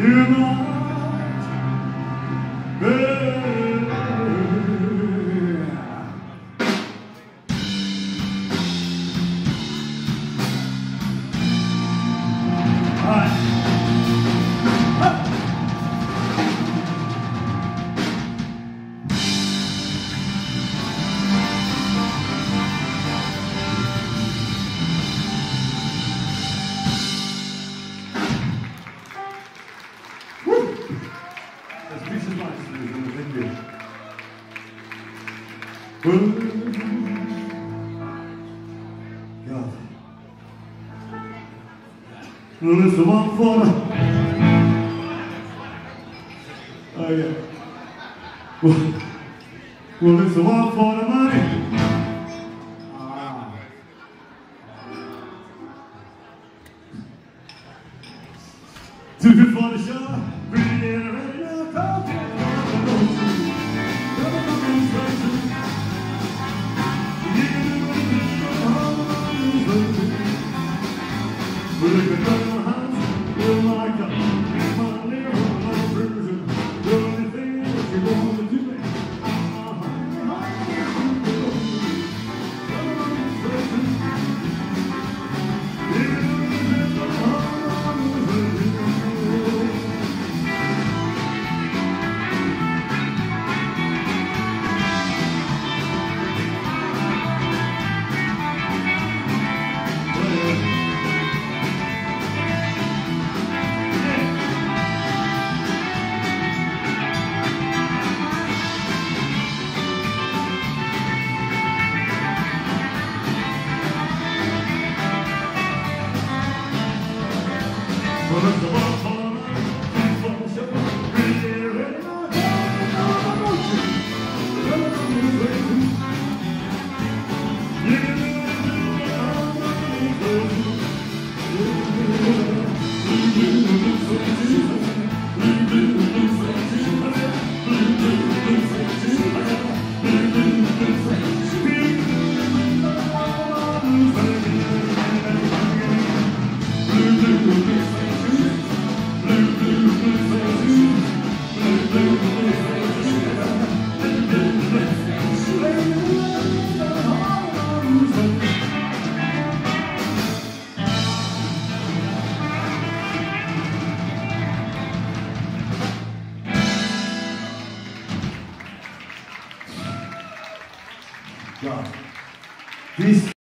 You're not better. There's a piece of advice in the video. God. Well, listen, one for the... Oh, yeah. Well, listen, one for the money. Two for the show. Breathe in a radio coffee. God. Peace.